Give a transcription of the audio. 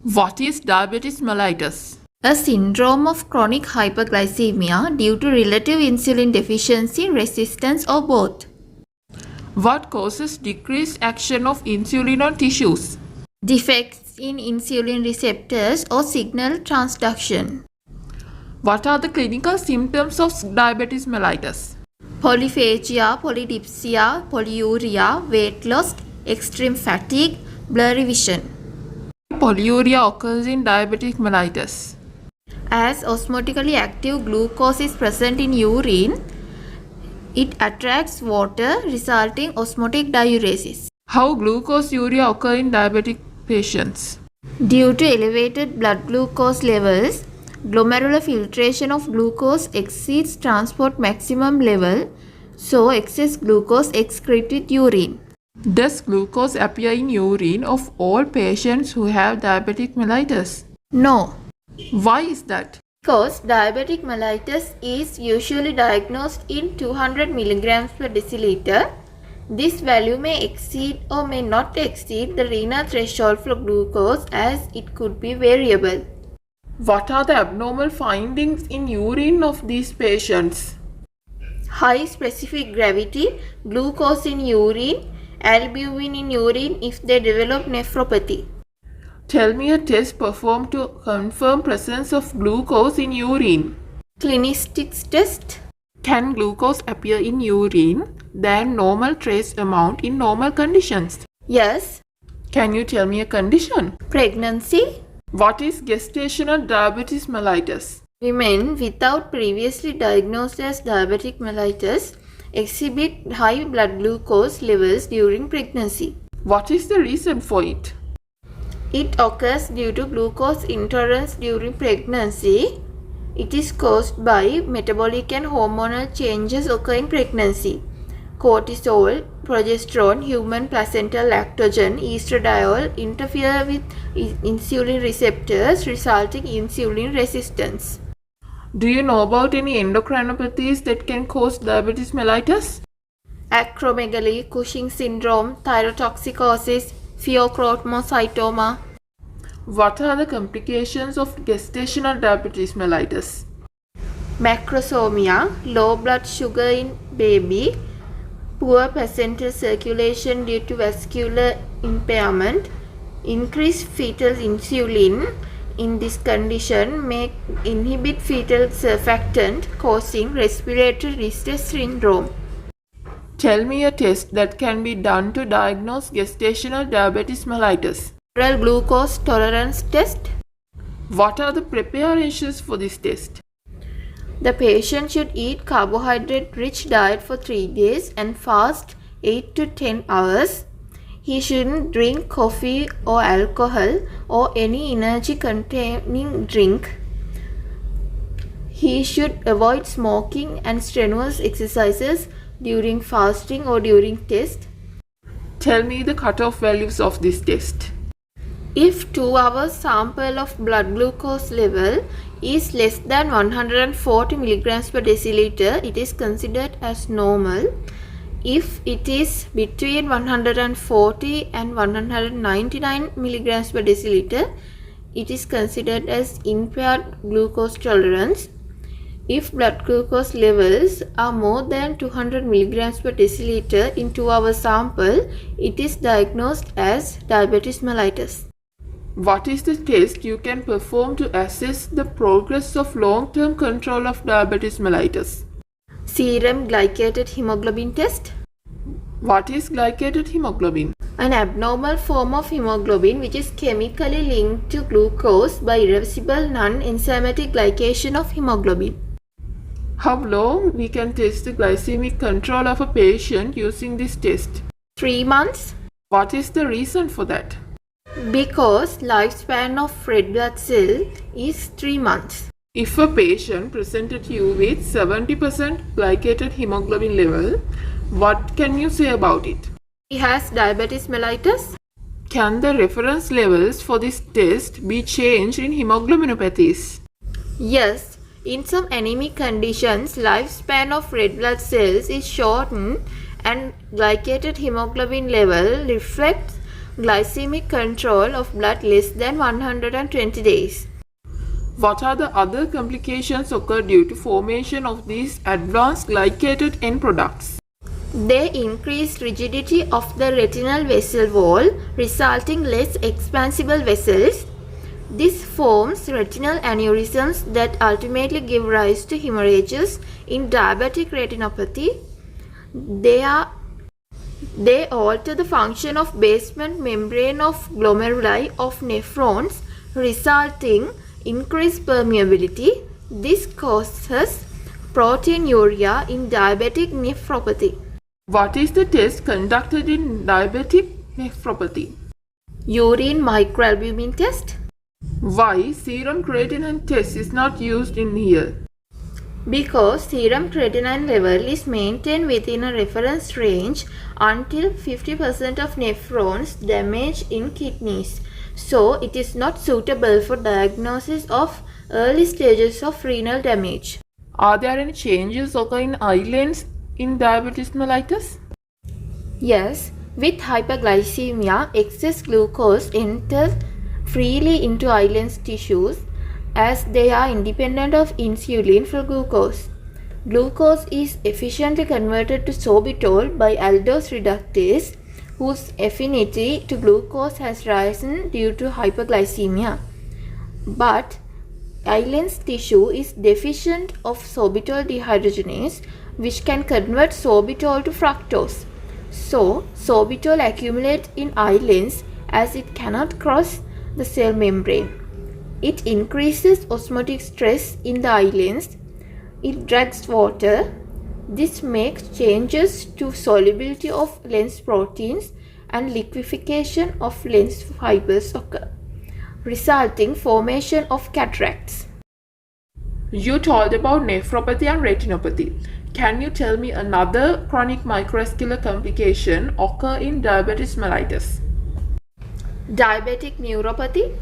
What is diabetes mellitus? A syndrome of chronic hyperglycemia due to relative insulin deficiency, resistance, or both. What causes decreased action of insulin on tissues? Defects in insulin receptors or signal transduction. What are the clinical symptoms of diabetes mellitus? Polyphagia, polydipsia, polyuria, weight loss, extreme fatigue, blurry vision. Polyuria occurs in diabetic mellitus. As osmotically active glucose is present in urine, it attracts water, resulting osmotic diuresis. How glucoseurea occur in diabetic patients? Due to elevated blood glucose levels, glomerular filtration of glucose exceeds transport maximum level, so excess glucose excreted urine. Does glucose appear in urine of all patients who have diabetic mellitus? No, Why is that? because diabetic mellitus is usually diagnosed in 200 milligrams per deciliter. This value may exceed or may not exceed the renal threshold for glucose, as it could be variable. What are the abnormal findings in urine of these patients? High specific gravity, glucose in urine, albumin in urine if they develop nephropathy. Tell me a test performed to confirm presence of glucose in urine. Clinicistics test. Can glucose appear in urine than normal trace amount in normal conditions? Yes. Can you tell me a condition? Pregnancy. What is gestational diabetes mellitus? Women without previously diagnosed as diabetic mellitus exhibit high blood glucose levels during pregnancy. What is the reason for it? It occurs due to glucose intolerance during pregnancy. It is caused by metabolic and hormonal changes occurring in pregnancy. Cortisol, progesterone, human placental lactogen, estradiol interfere with insulin receptors, resulting in insulin resistance. Do you know about any endocrinopathies that can cause diabetes mellitus? Acromegaly, Cushing syndrome, thyrotoxicosis, pheochromocytoma. What are the complications of gestational diabetes mellitus? Macrosomia, low blood sugar in baby, poor placental circulation due to vascular impairment, increased fetal insulin in this condition may inhibit fetal surfactant, causing respiratory distress syndrome. Tell me a test that can be done to diagnose gestational diabetes mellitus. Oral glucose tolerance test. What are the preparations for this test? The patient should eat carbohydrate-rich diet for 3 days and fast 8 to 10 hours. He shouldn't drink coffee or alcohol or any energy-containing drink. He should avoid smoking and strenuous exercises during fasting or during test. Tell me the cutoff values of this test. If 2 hours sample of blood glucose level is less than 140 milligrams per deciliter, it is considered as normal. If it is between 140 and 199 milligrams per deciliter, it is considered as impaired glucose tolerance. If blood glucose levels are more than 200 milligrams per deciliter in 2 hour sample, it is diagnosed as diabetes mellitus. What is the test you can perform to assess the progress of long-term control of diabetes mellitus? Serum glycated hemoglobin test. What is glycated hemoglobin? An abnormal form of hemoglobin which is chemically linked to glucose by irreversible non-enzymatic glycation of hemoglobin. How long we can test the glycemic control of a patient using this test? 3 months. What is the reason for that? Because lifespan of red blood cell is 3 months. If a patient presented you with 70% glycated hemoglobin level, what can you say about it? He has diabetes mellitus. Can the reference levels for this test be changed in hemoglobinopathies? Yes, in some anemic conditions, lifespan of red blood cells is shortened and glycated hemoglobin level reflects glycemic control of blood less than 120 days. What are the other complications occur due to formation of these advanced glycated end products? They increase rigidity of the retinal vessel wall, resulting less expansible vessels. This forms retinal aneurysms that ultimately give rise to hemorrhages in diabetic retinopathy. They alter the function of basement membrane of glomeruli of nephrons, resulting increased permeability. This causes proteinuria in diabetic nephropathy. What is the test conducted in diabetic nephropathy? Urine microalbumin test. Why serum creatinine test is not used in here? Because serum creatinine level is maintained within a reference range until 50% of nephrons damage in kidneys. So it is not suitable for diagnosis of early stages of renal damage. Are there any changes occur in islands in diabetes mellitus? Yes, with hyperglycemia, excess glucose enters freely into islands tissues as they are independent of insulin for glucose. Glucose is efficiently converted to sorbitol by aldose reductase, whose affinity to glucose has risen due to hyperglycemia. But islands tissue is deficient of sorbitol dehydrogenase, which can convert sorbitol to fructose. So, sorbitol accumulates in islands as it cannot cross the cell membrane. It increases osmotic stress in the islands. It drags water. This makes changes to solubility of lens proteins and liquefaction of lens fibers occur, resulting formation of cataracts. You told about nephropathy and retinopathy. Can you tell me another chronic microvascular complication occur in diabetes mellitus? Diabetic neuropathy.